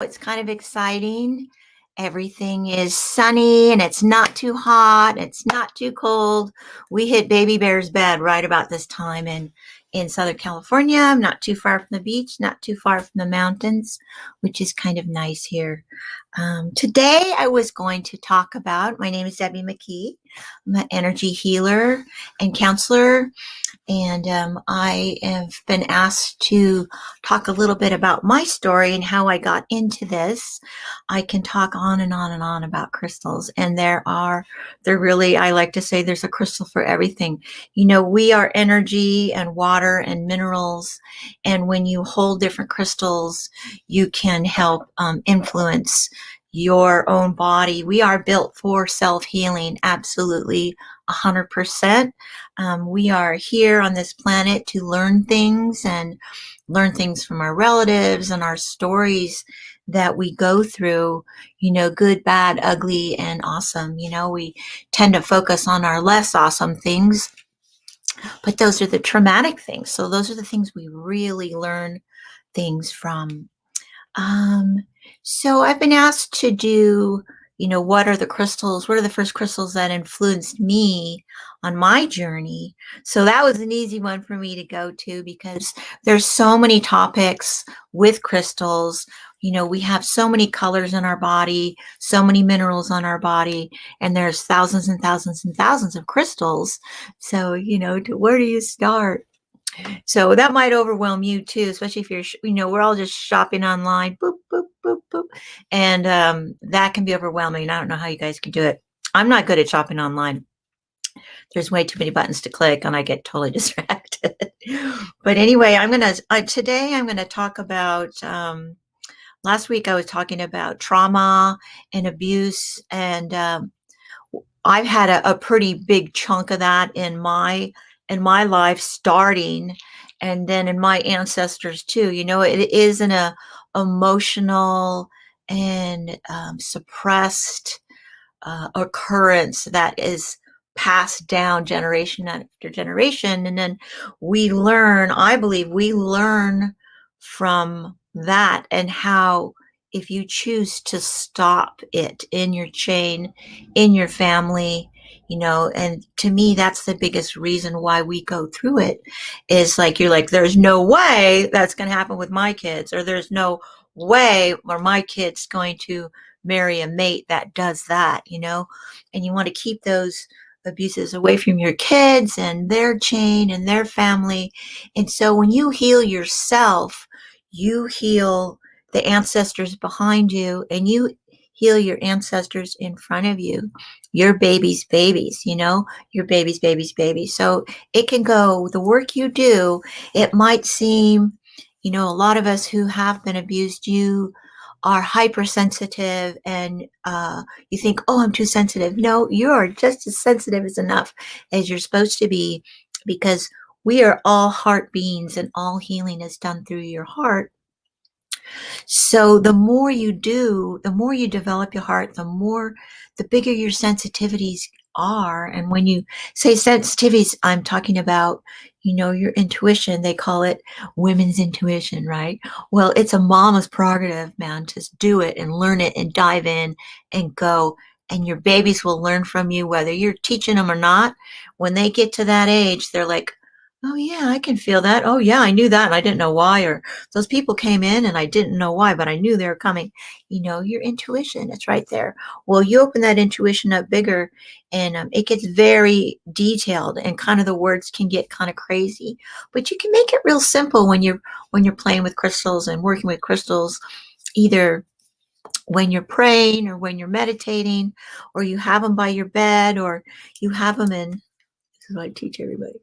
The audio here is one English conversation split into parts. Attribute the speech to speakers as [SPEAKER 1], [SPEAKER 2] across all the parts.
[SPEAKER 1] It's kind of exciting. Everything is sunny and it's not too hot. It's not too cold. We hit baby bear's bed right about this time in Southern California. I'm not too far from the beach, not too far from the mountains, which is kind of nice here. Today I was going to talk about, my name is Debi McKee. I'm an energy healer and counselor. And I have been asked to talk a little bit about my story and how I got into this. I can talk on and on and on about crystals. And there really, I like to say there's a crystal for everything. You know, we are energy and water and minerals. And when you hold different crystals, you can help influence your own body. We are built for self-healing, absolutely 100%. We are here on this planet to learn things and learn things from our relatives and our stories that we go through, you know, good, bad, ugly, and awesome. You know, we tend to focus on our less awesome things, but those are the traumatic things. So those are the things we really learn things from. Um, so I've been asked to do, you know, what are the first crystals that influenced me on my journey? So that was an easy one for me to go to because there's so many topics with crystals. You know, we have so many colors in our body, so many minerals on our body, and there's thousands and thousands and thousands of crystals. So, you know, where do you start? So that might overwhelm you too, especially if you're, you know, we're all just shopping online, boop, boop, boop, boop. And that can be overwhelming. I don't know how you guys can do it. I'm not good at shopping online. There's way too many buttons to click and I get totally distracted. But anyway, today I'm going to talk about, last week I was talking about trauma and abuse, and I've had a pretty big chunk of that in my life starting, and then in my ancestors too. You know, it is an emotional and suppressed occurrence that is passed down generation after generation, and then I believe we learn from that, and how if you choose to stop it in your chain, in your family, you know. And to me, that's the biggest reason why we go through it, is like, you're like, there's no way that's going to happen with my kids, or there's no way where my kid's going to marry a mate that does that, you know. And you want to keep those abuses away from your kids and their chain and their family. And so when you heal yourself, you heal the ancestors behind you, and you heal your ancestors in front of you, your baby's babies, you know, your baby's baby's baby. So it can go, the work you do, it might seem, you know, a lot of us who have been abused, you are hypersensitive, and you think, oh, I'm too sensitive. No, you are just as sensitive as enough as you're supposed to be, because we are all heart beings and all healing is done through your heart. So the more you do, the more you develop your heart, the bigger your sensitivities are. And when you say sensitivities, I'm talking about, you know, your intuition. They call it women's intuition, right? Well, it's a mama's prerogative, man. Just do it and learn it and dive in and go. And your babies will learn from you, whether you're teaching them or not. When they get to that age, they're like, oh yeah, I can feel that. Oh yeah, I knew that and I didn't know why. Or those people came in and I didn't know why, but I knew they were coming. You know, your intuition, it's right there. Well, you open that intuition up bigger, and it gets very detailed, and kind of the words can get kind of crazy, but you can make it real simple when you're playing with crystals and working with crystals, either when you're praying or when you're meditating, or you have them by your bed, or you have them in, this is what I teach everybody,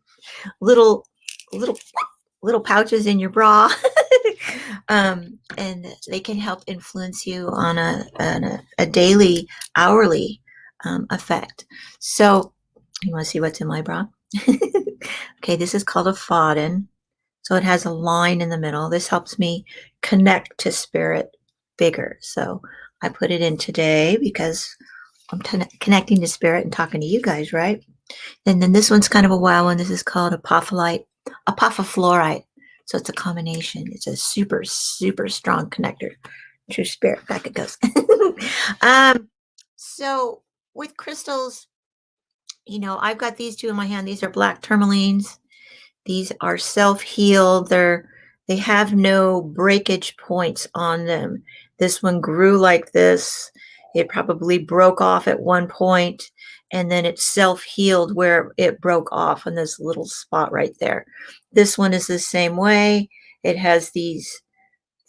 [SPEAKER 1] little little little pouches in your bra. And they can help influence you on a daily, hourly effect. So you want to see what's in my bra? Okay, this is called a faden. So it has a line in the middle. This helps me connect to spirit bigger. So I put it in today because I'm connecting to spirit and talking to you guys, right? And then this one's kind of a wild one. This is called apophafluorite. So it's a combination. It's a super, super strong connector True spirit, back it goes. um, so with crystals, I've got these two in my hand. These are black tourmalines. These are self-healed. They have no breakage points on them. This one grew like this. It probably broke off at one point, and then it self-healed where it broke off in this little spot right there. This one is the same way. It has these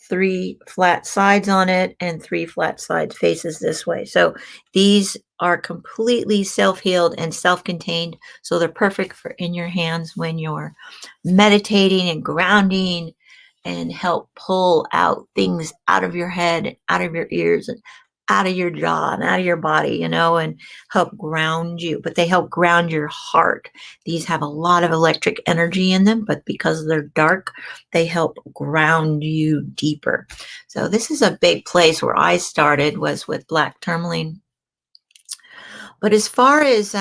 [SPEAKER 1] three flat sides on it and three flat sides faces this way. So these are completely self-healed and self-contained. So they're perfect for in your hands when you're meditating and grounding and help pull out things out of your head, out of your ears, and out of your jaw and out of your body, and help ground you. But they help ground your heart. These have a lot of electric energy in them, but because they're dark, they help ground you deeper. So this is a big place where I started, was with black tourmaline. But as far as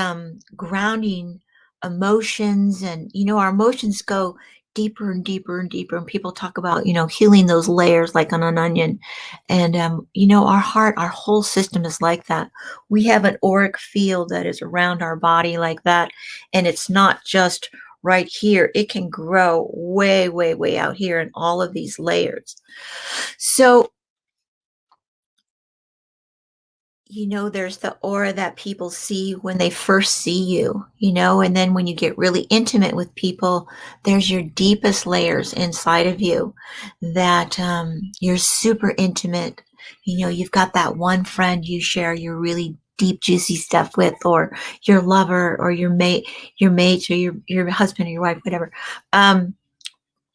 [SPEAKER 1] grounding emotions, and our emotions go deeper and deeper and deeper, and people talk about healing those layers like on an onion. And our heart, our whole system is like that. We have an auric field that is around our body like that, and it's not just right here. It can grow way, way, way out here in all of these layers. So there's the aura that people see when they first see you, and then when you get really intimate with people, there's your deepest layers inside of you that you're super intimate. You've got that one friend you share your really deep, juicy stuff with, or your lover, or your mates, or your husband or your wife, whatever.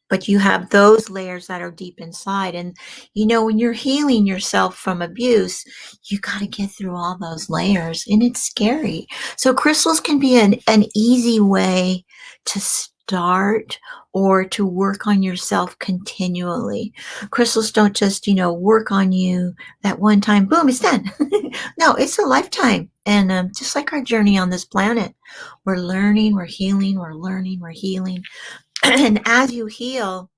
[SPEAKER 1] But you have those layers that are deep inside. And, when you're healing yourself from abuse, you got to get through all those layers, and it's scary. So crystals can be an easy way to start or to work on yourself continually. Crystals don't just, work on you that one time, boom, it's done. No, it's a lifetime. And just like our journey on this planet, we're learning, we're healing, we're learning, we're healing. And as you heal,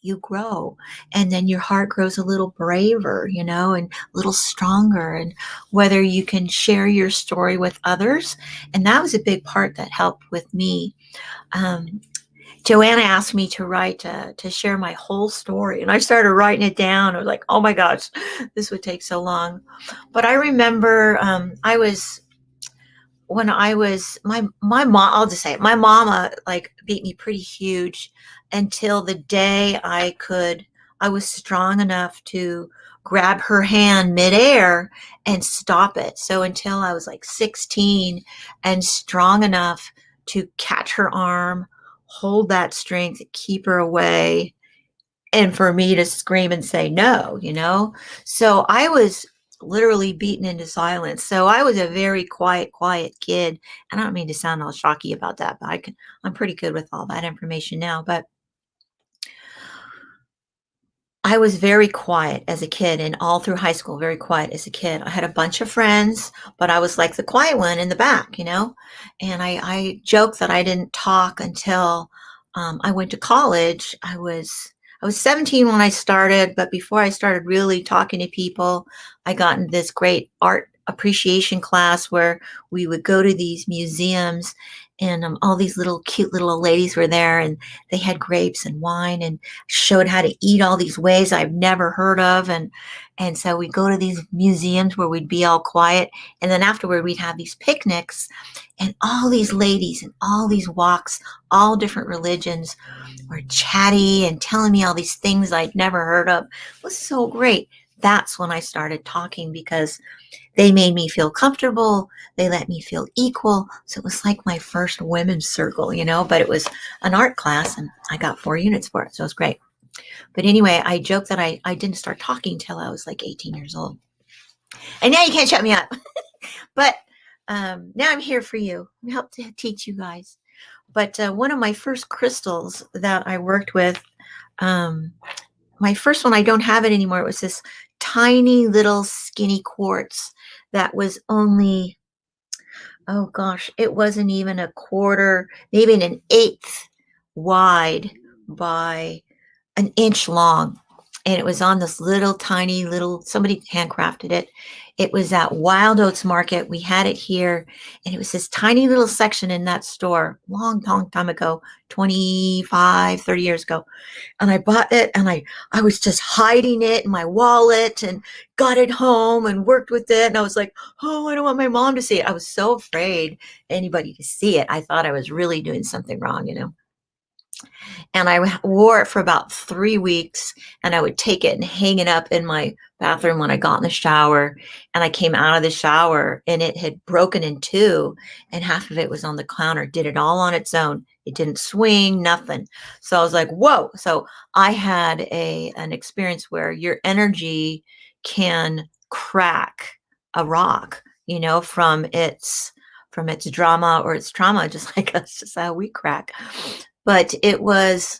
[SPEAKER 1] you grow, and then your heart grows a little braver, and a little stronger. And whether you can share your story with others, and that was a big part that helped with me. Joanna asked me to write, to share my whole story, and I started writing it down. I was like, oh my gosh, this would take so long. But I remember when I was my mom, I'll just say it, my mama like beat me pretty huge until the day I was strong enough to grab her hand midair and stop it. So until I was like 16 and strong enough to catch her arm, hold that strength, keep her away, and for me to scream and say no. So I was literally beaten into silence. So I was a very quiet kid. And I don't mean to sound all shocky about that, but I'm pretty good with all that information now. But I was very quiet as a kid, and all through high school, very quiet as a kid. I had a bunch of friends, but I was like the quiet one in the back. And I joke that I didn't talk until I went to college. I was 17 when I started, but before I started really talking to people, I got into this great art appreciation class where we would go to these museums, and all these little cute little ladies were there, and they had grapes and wine and showed how to eat all these ways I've never heard of. And so we'd go to these museums where we'd be all quiet, and then afterward we'd have these picnics, and all these ladies and all these walks, all different religions, were chatty and telling me all these things I'd never heard of. It was so great. That's when I started talking, because they made me feel comfortable. They let me feel equal. So it was like my first women's circle, but it was an art class, and I got 4 units for it. So it was great. But anyway, I joke that I didn't start talking till I was like 18 years old. And now you can't shut me up. But now I'm here for you. I help to teach you guys. But one of my first crystals that I worked with, my first one, I don't have it anymore. It was this tiny little skinny quartz that was only, oh gosh, it wasn't even a quarter, maybe an eighth wide by an inch long. and it was on this little tiny little, somebody handcrafted it. It was at Wild Oats Market. We had it here, and it was this tiny little section in that store, long, long time ago, 25, 30 years ago. And I bought it, and I was just hiding it in my wallet and got it home and worked with it. And I was like, oh, I don't want my mom to see it. I was so afraid anybody to see it. I thought I was really doing something wrong, you know. And I wore it for about 3 weeks, and I would take it and hang it up in my bathroom when I got in the shower. And I came out of the shower, and it had broken in two, and half of it was on the counter. Did it all on its own. It didn't swing, nothing. So I was like, whoa. So I had an experience where your energy can crack a rock, you know, from its drama or its trauma, just like us, just how we crack. But it was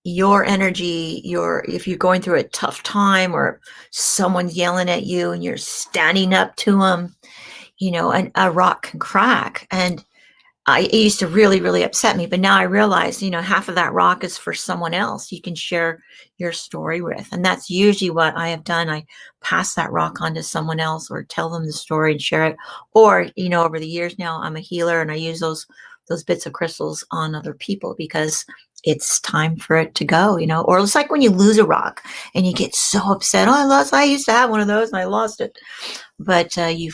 [SPEAKER 1] your energy, if you're going through a tough time, or someone's yelling at you and you're standing up to them, you know, and a rock can crack. And it used to really, really upset me. But now I realize, you know, half of that rock is for someone else you can share your story with. And that's usually what I have done. I pass that rock on to someone else, or tell them the story and share it. Or, you know, over the years now, I'm a healer, and I use those bits of crystals on other people, because it's time for it to go, you know. Or it's like when you lose a rock and you get so upset. Oh, I used to have one of those and I lost it. But you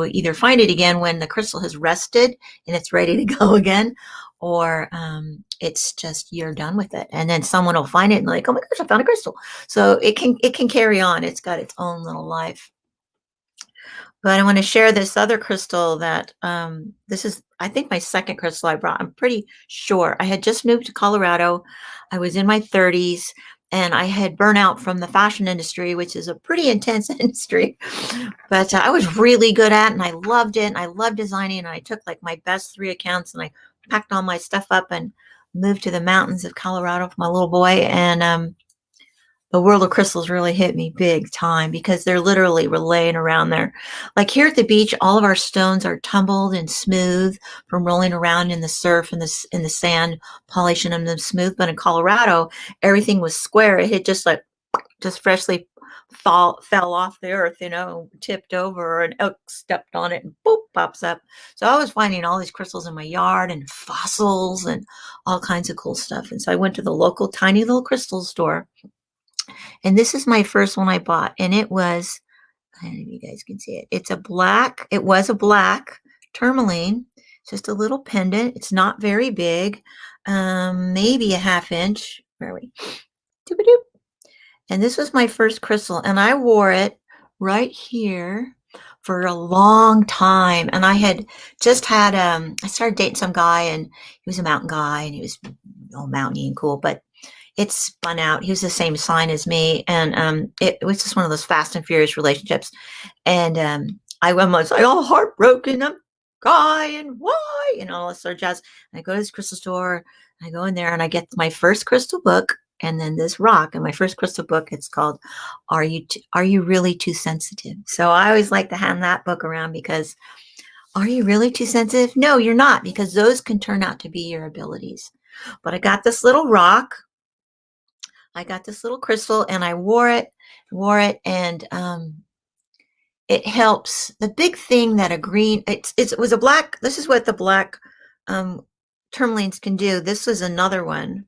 [SPEAKER 1] either find it again when the crystal has rested and it's ready to go again, or it's just you're done with it. And then someone will find it and like, oh my gosh, I found a crystal. So it can carry on. It's got its own little life. But I want to share this other crystal that this is, I think, my second crystal I brought. I'm pretty sure. I had just moved to Colorado. I was in my 30s, and I had burnout from the fashion industry, which is a pretty intense industry. But I was really good at it, and I loved it. And I loved designing. And I took like my best 3 accounts, and I packed all my stuff up and moved to the mountains of Colorado with my little boy. And the world of crystals really hit me big time, because they're literally laying around there. Like here at the beach, all of our stones are tumbled and smooth from rolling around in the surf and in the sand, polishing them smooth. But in Colorado, everything was square. It had just freshly fell off the earth, you know, tipped over, or an elk stepped on it and boop, pops up. So I was finding all these crystals in my yard, and fossils and all kinds of cool stuff. And so I went to the local tiny little crystal store, and this is my first one I bought. And it was, I don't know if you guys can see it. It was a black tourmaline, just a little pendant. It's not very big, maybe a ½ inch. Where are we? Doop-a-doop. And this was my first crystal, and I wore it right here for a long time. And I had just had, I started dating some guy, and he was a mountain guy, and he was all mountainy and cool, but it spun out. He was the same sign as me, and it was just one of those fast and furious relationships. And I was like all heartbroken. I'm crying, why? You know, all this sort of jazz. And I go to this crystal store. I go in there, and I get my first crystal book, and then this rock. And my first crystal book, it's called "Are You Really Too Sensitive?" So I always like to hand that book around, because are you really too sensitive? No, you're not, because those can turn out to be your abilities. But I got this little rock. I got this little crystal, and I wore it, and it helps. The big thing that a green, it was a black, this is what the black tourmalines can do. This was another one.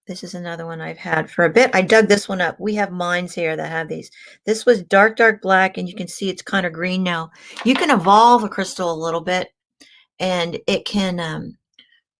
[SPEAKER 1] This is another one I've had for a bit. I dug this one up. We have mines here that have these. This was dark, dark black, and you can see it's kind of green now. You can evolve a crystal a little bit, and it can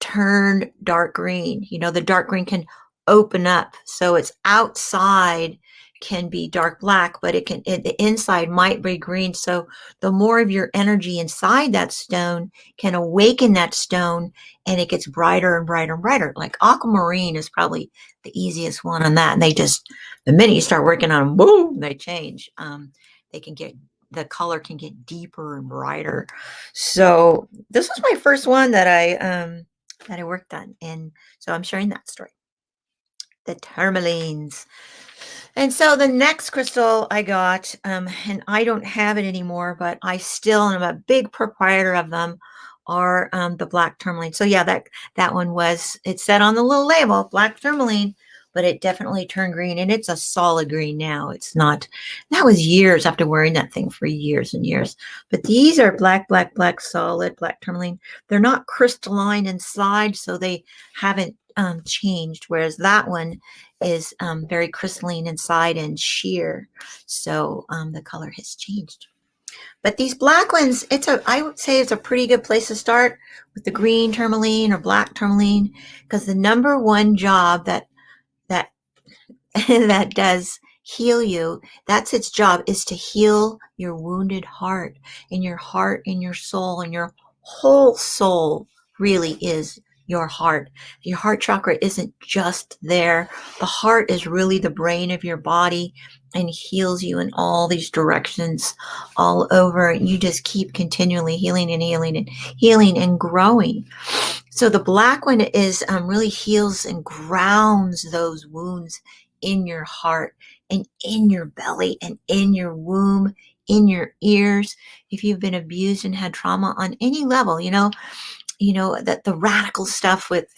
[SPEAKER 1] turn dark green. You know, the dark green can open up, so it's outside can be dark black, but the inside might be green. So the more of your energy inside that stone can awaken that stone, and it gets brighter and brighter and brighter. Like aquamarine is probably the easiest one on that. And the minute you start working on them, boom, they change. The color can get deeper and brighter. So this was my first one that I worked on, and so I'm sharing that story. The tourmalines. And so the next crystal I got, and I don't have it anymore, but I still am a big proprietor of them, are the black tourmaline. So yeah, that one was, it said on the little label, black tourmaline, but it definitely turned green, and it's a solid green now. It's not, that was years after wearing that thing for years and years. But these are black, black, black, solid black tourmaline. They're not crystalline inside, so they haven't changed, whereas that one is very crystalline inside and sheer. So the color has changed. But these black ones, I would say it's a pretty good place to start with the green tourmaline or black tourmaline, because the number one job that that does heal you, that's its job, is to heal your wounded heart, and your heart and your soul, and your whole soul really is your heart. Your heart chakra isn't just there. The heart is really the brain of your body and heals you in all these directions all over. And you just keep continually healing and healing and healing and growing. So the black one is really heals and grounds those wounds in your heart and in your belly and in your womb, in your ears. If you've been abused and had trauma on any level, you know that the radical stuff with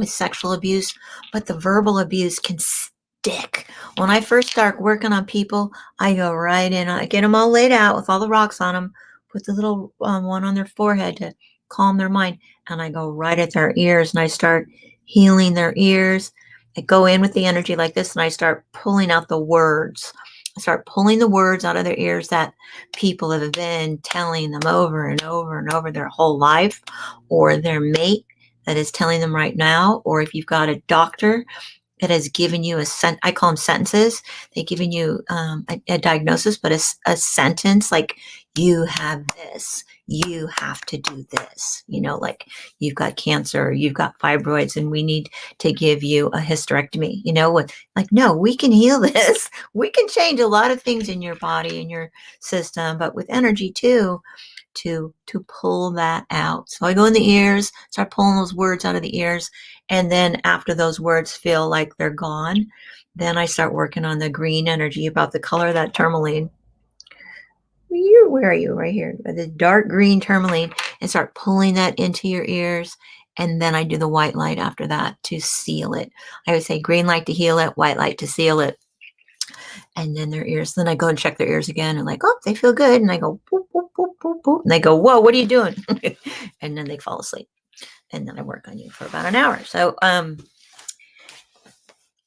[SPEAKER 1] sexual abuse, but the verbal abuse can stick. When I first start working on people, I go right in, I get them all laid out with all the rocks on them, put the little one on their forehead to calm their mind, and I go right at their ears and I start healing their ears. I go in with the energy like this and I start pulling out the words. I start pulling the words out of their ears that people have been telling them over and over and over their whole life, or their mate that is telling them right now, or if you've got a doctor that has given you I call them sentences. They've given you a diagnosis, but a sentence like, you have this, you have to do this, like you've got cancer, or you've got fibroids, and we need to give you a hysterectomy, like, no, we can heal this. We can change a lot of things in your body and your system, but with energy too, to pull that out. So I go in the ears, start pulling those words out of the ears, and then after those words feel like they're gone, then I start working on the green energy, about the color of that tourmaline. Where are you? Right here. The dark green tourmaline, and start pulling that into your ears. And then I do the white light after that to seal it. I would say green light to heal it, white light to seal it. And then their ears, then I go and check their ears again, and like, oh, they feel good. And I go, boop, boop, boop, boop, boop. And they go, whoa, what are you doing? And then they fall asleep. And then I work on you for about an hour. So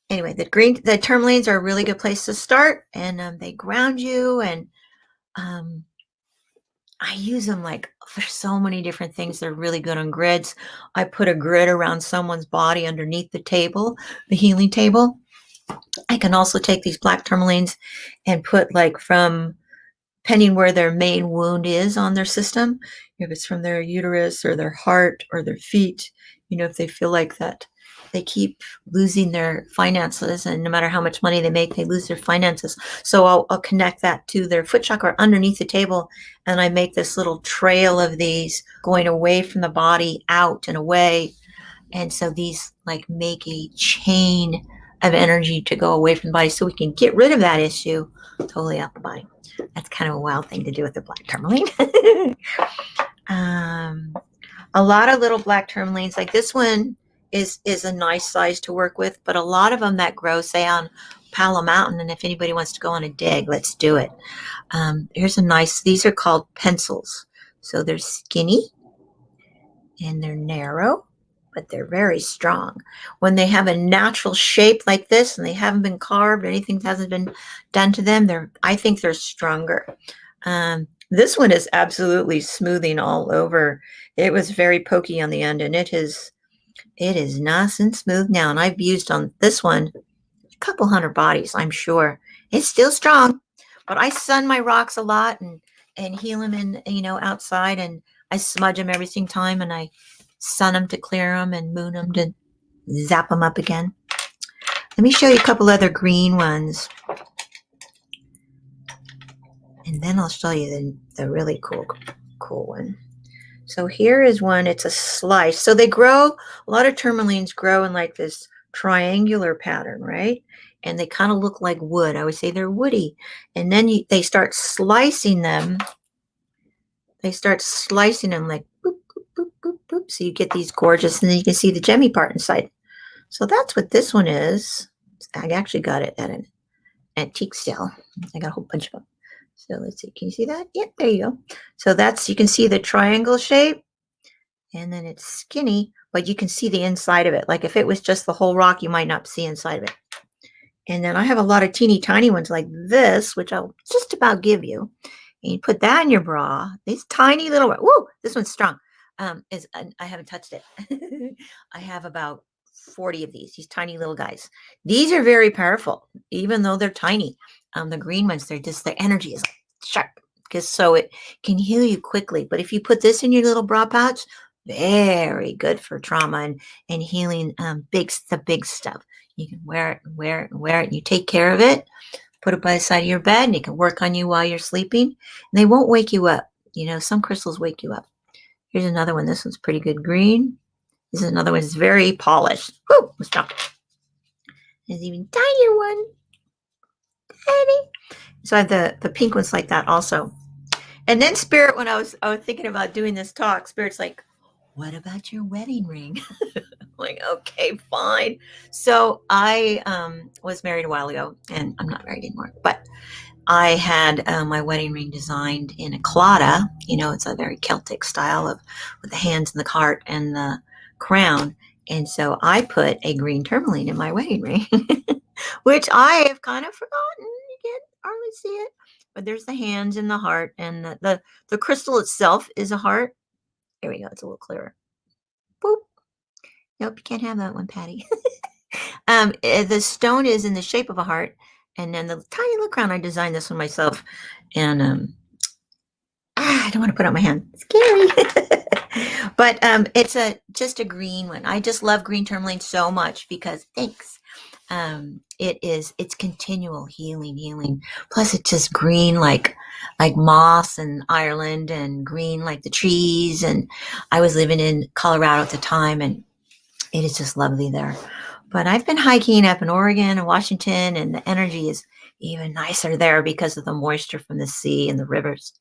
[SPEAKER 1] anyway, the tourmalines are a really good place to start, and they ground you. And I use them like for so many different things. They're really good on grids. I put a grid around someone's body underneath the table, the healing table. I can also take these black tourmalines and put, like, from, depending where their main wound is on their system, if it's from their uterus or their heart or their feet, if they feel like that they keep losing their finances, and no matter how much money they make, they lose their finances. So I'll connect that to their foot chakra underneath the table, and I make this little trail of these going away from the body, out and away. And so these like make a chain of energy to go away from the body, so we can get rid of that issue totally out the body. That's kind of a wild thing to do with the black tourmaline. A lot of little black tourmalines, like this one is a nice size to work with, but a lot of them that grow, say, on Palo Mountain, and if anybody wants to go on a dig, let's do it. These are called pencils. So they're skinny and they're narrow, but they're very strong. When they have a natural shape like this and they haven't been carved, anything hasn't been done to them, I think they're stronger. This one is absolutely smoothing all over. It was very pokey on the end, and it is nice and smooth now. And I've used on this one a couple hundred bodies, I'm sure. It's still strong, but I sun my rocks a lot and heal them in, outside, and I smudge them every single time, and I sun them to clear them and moon them to zap them up again. Let me show you a couple other green ones, and then I'll show you the really cool one. So here is one. It's a slice. So they grow, a lot of tourmalines grow in like this triangular pattern, right? And they kind of look like wood. I would say they're woody. And then they start slicing them. They start slicing them like boop, boop, boop, boop, boop. So you get these gorgeous, and then you can see the gemmy part inside. So that's what this one is. I actually got it at an antique sale. I got a whole bunch of them. So let's see. Can you see that? Yep, there you go. So you can see the triangle shape, and then it's skinny, but you can see the inside of it. Like if it was just the whole rock, you might not see inside of it. And then I have a lot of teeny tiny ones like this, which I'll just about give you. And you put that in your bra. These tiny little, whoa, this one's strong. I haven't touched it. I have about 40 of these tiny little guys. These are very powerful, even though they're tiny. The green ones, their energy is sharp, because so it can heal you quickly. But if you put this in your little bra pouch, very good for trauma and healing the big stuff. You can wear it and wear it and wear it, and you take care of it. Put it by the side of your bed, and it can work on you while you're sleeping. And they won't wake you up. You know, some crystals wake you up. Here's another one. This one's pretty good green. This is another one that's very polished. Whoo, let's drop it. There's even tinier one. Tiny. So I have the pink ones like that also. And then Spirit, when I was thinking about doing this talk, Spirit's like, what about your wedding ring? Like, okay, fine. So I was married a while ago, and I'm not married anymore, but I had my wedding ring designed in a collada. You know, it's a very Celtic style with the hands and the heart and the crown. And so I put a green tourmaline in my wedding ring, which I have kind of forgotten. You can hardly see it, but there's the hands and the heart, and the crystal itself is a heart. There we go. It's a little clearer. Boop. Nope, you can't have that one, Patty. The stone is in the shape of a heart, and then the tiny little crown. I designed this one myself, and I don't want to put it on my hand. Scary. But it's just a green one. I just love green tourmaline so much because it's continual healing. Plus it's just green like moss in Ireland, and green like the trees. And I was living in Colorado at the time, and it is just lovely there. But I've been hiking up in Oregon and Washington, and the energy is even nicer there because of the moisture from the sea and the rivers.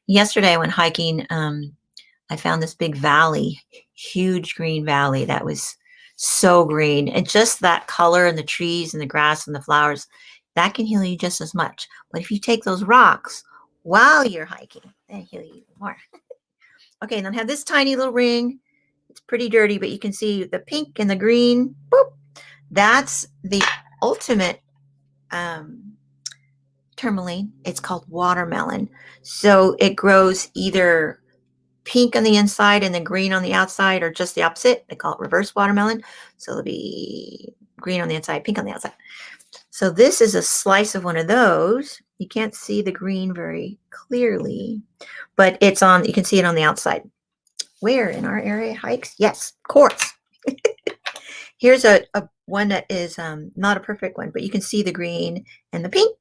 [SPEAKER 1] Yesterday I went hiking. I found this big valley, huge green valley that was so green. And just that color and the trees and the grass and the flowers, that can heal you just as much. But if you take those rocks while you're hiking, they heal you even more. Okay, and then I have this tiny little ring. It's pretty dirty, but you can see the pink and the green. Boop. That's the ultimate tourmaline. It's called watermelon. So it grows either pink on the inside and then green on the outside, or just the opposite. They call it reverse watermelon. So it'll be green on the inside, pink on the outside. So this is a slice of one of those. You can't see the green very clearly, but it's on, you can see it on the outside. Where in our area hikes? Yes, of course. Here's a one that is not a perfect one, but you can see the green and the pink.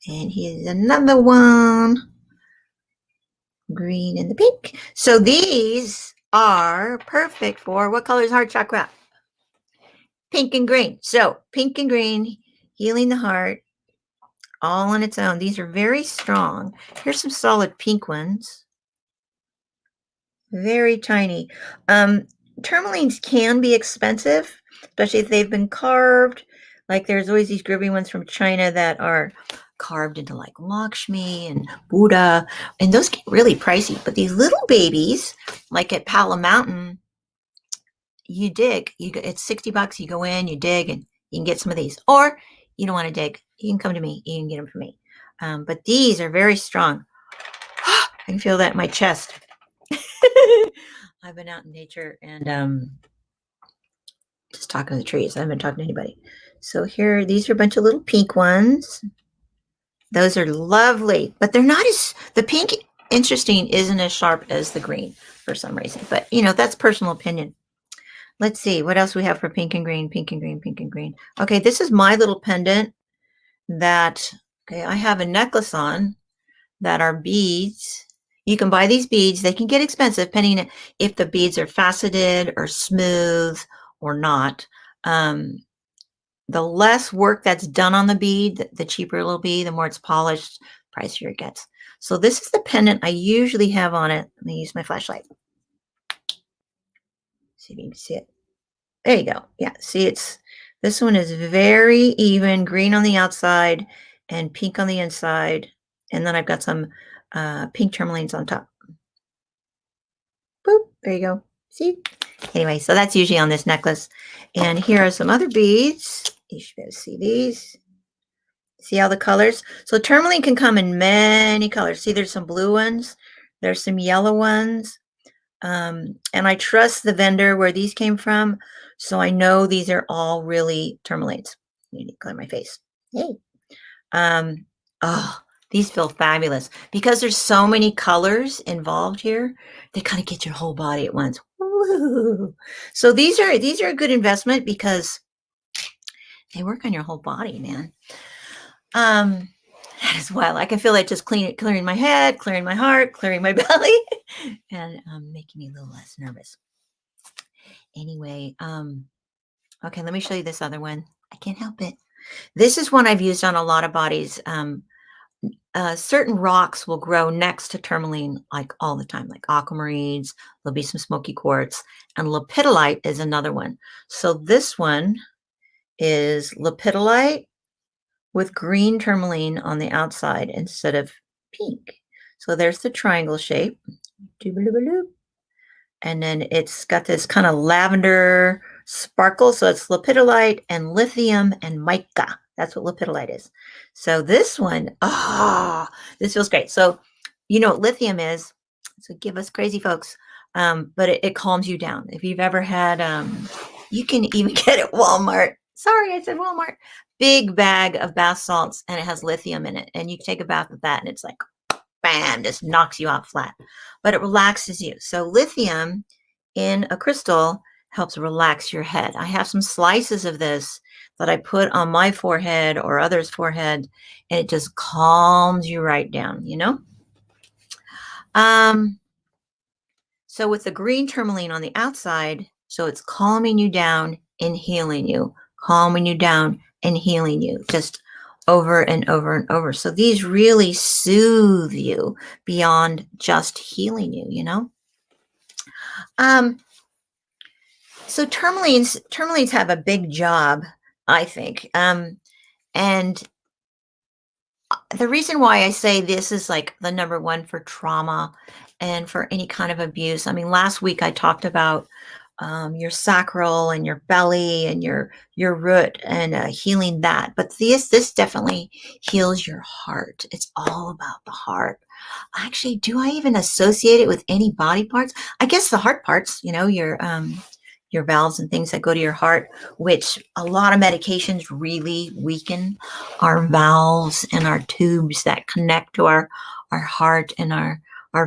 [SPEAKER 1] And here's another one. Green and the pink. So these are perfect for what color is heart chakra? Pink and green. So pink and green, healing the heart, all on its own. These are very strong. Here's some solid pink ones. Very tiny. Tourmalines can be expensive, especially if they've been carved. Like there's always these groovy ones from China that are carved into like Lakshmi and Buddha, and those get really pricey. But these little babies, like at Pala Mountain, you dig. It's $60. You go in, you dig, and you can get some of these. Or you don't want to dig, you can come to me. You can get them from me. But these are very strong. I can feel that in my chest. I've been out in nature and just talking to the trees. I haven't been talking to anybody. So here, these are a bunch of little pink ones. Those are lovely, but they're not the pink, interesting, isn't as sharp as the green for some reason. But, you know, that's personal opinion. Let's see what else we have for pink and green, pink and green, pink and green. Okay, this is my little pendant that, okay, I have a necklace on that are beads. You can buy these beads. They can get expensive depending on if the beads are faceted or smooth or not. The less work that's done on the bead, the cheaper it'll be. The more it's polished, the pricier it gets. So this is the pendant I usually have on it. Let me use my flashlight. See if you can see it. There you go. Yeah, see, it's This one is very even, green on the outside and pink on the inside. And then I've got some pink tourmalines on top. Boop, there you go. See? Anyway, so that's usually on this necklace. And here are some other beads. You should be able to see these. See all the colors? So tourmaline can come in many colors. See, there's some blue ones. There's some yellow ones. And I trust the vendor where these came from. So I know these are all really tourmalines. I need to clear my face. Hey. Um, oh, these feel fabulous because there's so many colors involved here. They kind of get your whole body at once. Woo. So these are a good investment because they work on your whole body, man. That is wild. I can feel it just clearing my head, clearing my heart, clearing my belly, and making me a little less nervous. Anyway, okay, let me show you this other one. I can't help it. This is one I've used on a lot of bodies. Certain rocks will grow next to tourmaline like all the time, like aquamarines. There'll be some smoky quartz, and lepidolite is another one. So this one is lepidolite with green tourmaline on the outside instead of pink. So there's the triangle shape. And then it's got this kind of lavender sparkle. So it's lepidolite and lithium and mica. That's what lepidolite is. So this one, this feels great. So you know what lithium is. So give us crazy folks. But it calms you down. If you've ever had, you can even get at Walmart. Sorry, I said Walmart. Big bag of bath salts, and it has lithium in it. And you take a bath with that, and it's like, bam, just knocks you out flat. But it relaxes you. So lithium in a crystal helps relax your head. I have some slices of this that I put on my forehead or others' forehead, and it just calms you right down, you know? So with the green tourmaline on the outside, so it's calming you down and healing you, calming you down and healing you, just over and over and over. So these really soothe you beyond just healing you, you know? So tourmalines have a big job, I think. And the reason why I say this is like the number one for trauma and for any kind of abuse. I mean, last week I talked about your sacral and your belly and your root and healing that. But this definitely heals your heart. It's all about the heart. Actually, do I even associate it with any body parts? I guess the heart parts, you know, your valves and things that go to your heart, which a lot of medications really weaken our valves and our tubes that connect to our heart and our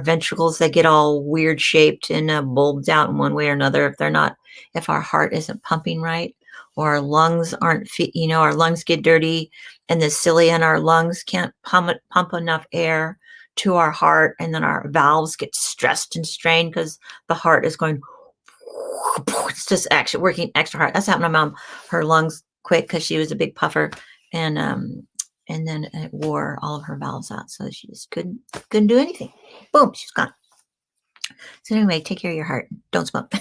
[SPEAKER 1] ventricles that get all weird shaped and bulbed out in one way or another if our heart isn't pumping right, or our lungs aren't fit, you know, our lungs get dirty and the cilia in our lungs can't pump enough air to our heart, and then our valves get stressed and strained because the heart is going, it's just actually working extra hard. That's happened to my mom. Her lungs quit because she was a big puffer, and then it wore all of her valves out, so she just couldn't do anything. Boom, she's gone. So anyway, take care of your heart. Don't smoke.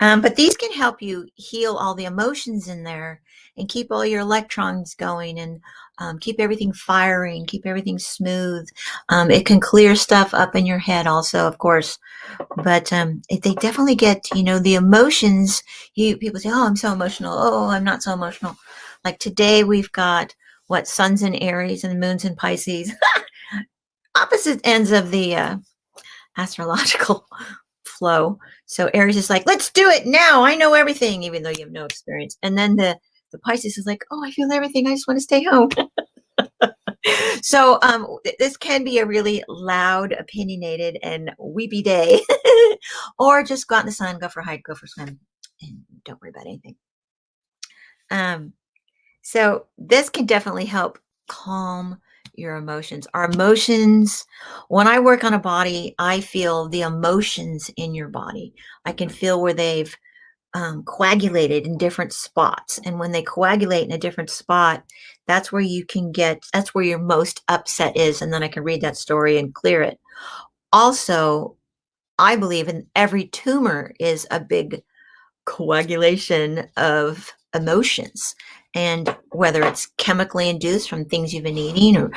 [SPEAKER 1] But these can help you heal all the emotions in there and keep all your electrons going, and keep everything firing, keep everything smooth. It can clear stuff up in your head also, of course. But they definitely get, you know, the emotions. People say, oh, I'm so emotional. Oh, I'm not so emotional. Like today we've got sun's in Aries and moon's in Pisces. Opposite ends of the astrological flow. So Aries is like, let's do it now. I know everything, even though you have no experience. And then the Pisces is like, oh, I feel everything. I just want to stay home. So this can be a really loud, opinionated, and weepy day. Or just go out in the sun, go for a hike, go for a swim, and don't worry about anything. So this can definitely help calm your emotions. Our emotions, when I work on a body, I feel the emotions in your body. I can feel where they've coagulated in different spots. And when they coagulate in a different spot, that's where that's where your most upset is. And then I can read that story and clear it. Also, I believe in every tumor is a big coagulation of emotions, and whether it's chemically induced from things you've been eating,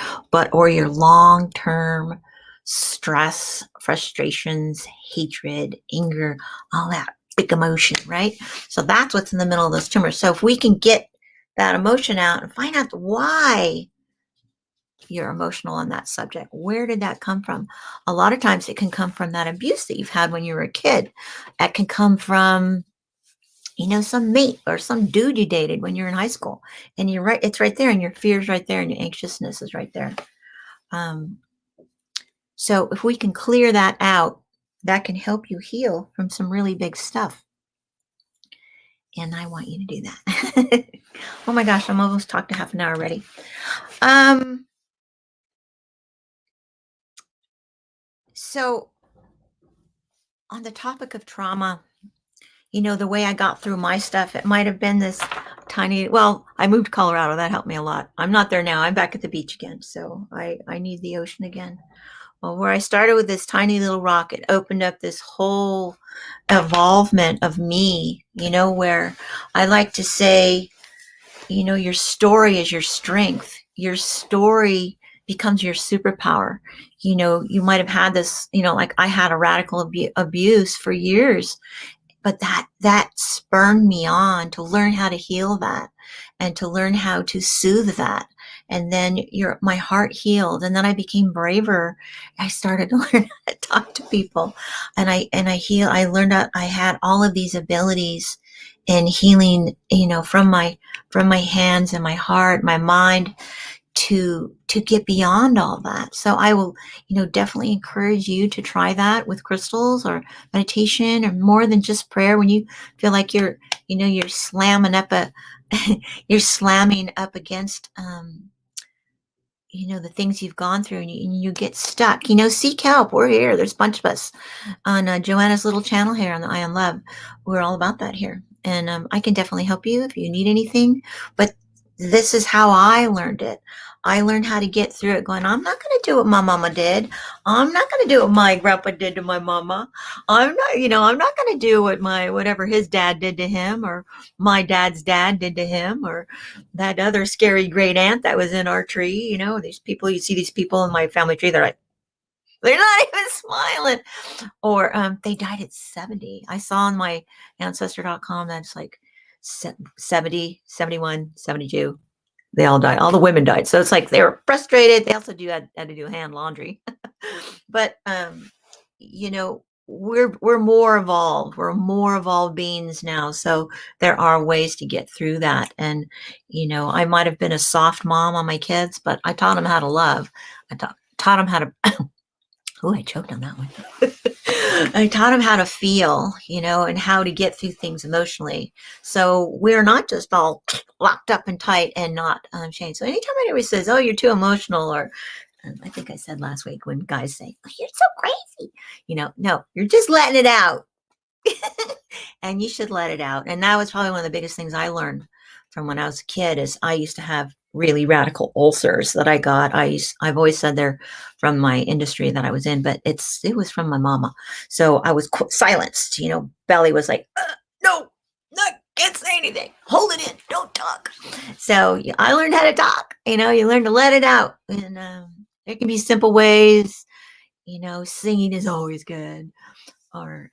[SPEAKER 1] or your long-term stress, frustrations, hatred, anger, all that big emotion, right? So that's what's in the middle of those tumors. So if we can get that emotion out and find out why you're emotional on that subject, where did that come from? A lot of times it can come from that abuse that you've had when you were a kid. It can come from, some mate or some dude you dated when you're in high school, and you're right, it's right there, and your fear's right there, and your anxiousness is right there. So if we can clear that out, that can help you heal from some really big stuff. And I want you to do that. Oh my gosh, I'm almost talked to half an hour already. So on the topic of trauma, the way I got through my stuff, it might have been this I moved to Colorado. That helped me a lot. I'm not there now. I'm back at the beach again. So I need the ocean again. Well, where I started with this tiny little rock, it opened up this whole evolvement of me, where I like to say, your story is your strength. Your story becomes your superpower. You might have had this, like I had a radical abuse for years, but that spurred me on to learn how to heal that and to learn how to soothe that. And then my heart healed, and then I became braver. I started to learn how to talk to people, and I learned that I had all of these abilities in healing, from my hands and my heart, my mind, to get beyond all that. So I will, definitely encourage you to try that with crystals or meditation, or more than just prayer. When you feel like you're slamming up you're slamming up against, the things you've gone through, and you get stuck, seek help. We're here. There's a bunch of us on Joanna's little channel here on the Eye on Love. We're all about that here. And I can definitely help you if you need anything. But this is how I learned it. I learned how to get through it going, I'm not going to do what my mama did. I'm not going to do what my grandpa did to my mama. I'm not going to do whatever his dad did to him, or my dad's dad did to him, or that other scary great aunt that was in our tree. These people, you see these people in my family tree, they're not even smiling. Or they died at 70. I saw on my ancestor.com that's like 70, 71, 72. They all died. All the women died. So it's like they were frustrated. They also had to do hand laundry. But we're more evolved. We're more evolved beings now. So there are ways to get through that. And I might have been a soft mom on my kids, but I taught them how to love. I taught them how to I choked on that one. I taught them how to feel, and how to get through things emotionally. So we're not just all locked up and tight and not changed. So anytime anybody says, oh, you're too emotional, or I think I said last week when guys say, oh, you're so crazy, no, you're just letting it out. And you should let it out. And that was probably one of the biggest things I learned from when I was a kid, is I used to have really radical ulcers that I got. I've always said they're from my industry that I was in, but it was from my mama. So I was silenced. Belly was like, no, can't say anything. Hold it in. Don't talk. So I learned how to talk. You learn to let it out. And there can be simple ways. Singing is always good. Or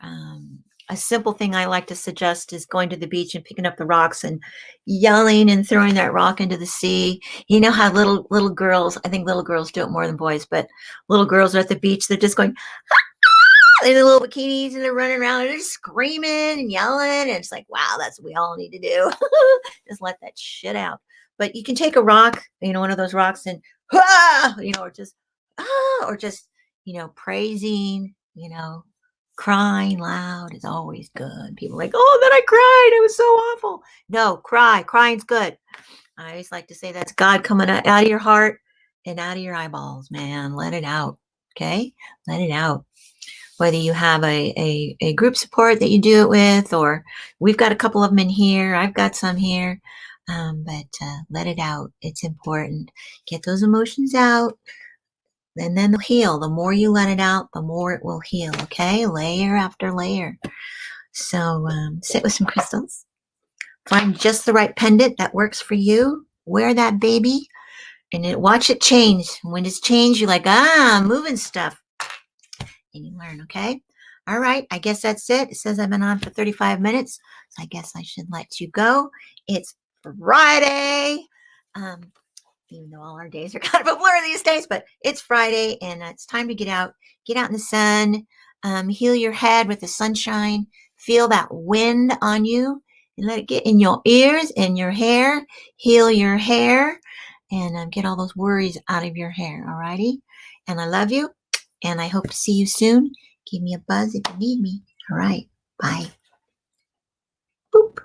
[SPEAKER 1] a simple thing I like to suggest is going to the beach and picking up the rocks and yelling and throwing that rock into the sea. You know how little girls, I think little girls do it more than boys, but little girls are at the beach, they're just going, in the little bikinis, and they're running around and they're just screaming and yelling. And it's like, wow, that's what we all need to do. Just let that shit out. But you can take a rock, one of those rocks, and or just praising, crying loud is always good. People are like, oh, then I cried. It was so awful. No, cry. Crying's good. I always like to say that's God coming out of your heart and out of your eyeballs, man. Let it out. Okay? Let it out. Whether you have a group support that you do it with, or we've got a couple of them in here. I've got some here. But let it out. It's important. Get those emotions out. And then they'll heal. The more you let it out, the more it will heal. Okay? Layer after layer. So sit with some crystals. Find just the right pendant that works for you. Wear that baby and then watch it change. When it's changed, you're like, I'm moving stuff. And you learn, okay? All right, I guess that's it. It says I've been on for 35 minutes, so I guess I should let you go. It's Friday. Even though all our days are kind of a blur these days, but it's Friday and it's time to get out in the sun, heal your head with the sunshine, feel that wind on you and let it get in your ears and your hair, heal your hair and get all those worries out of your hair. All righty. And I love you and I hope to see you soon. Give me a buzz if you need me. All right. Bye. Boop.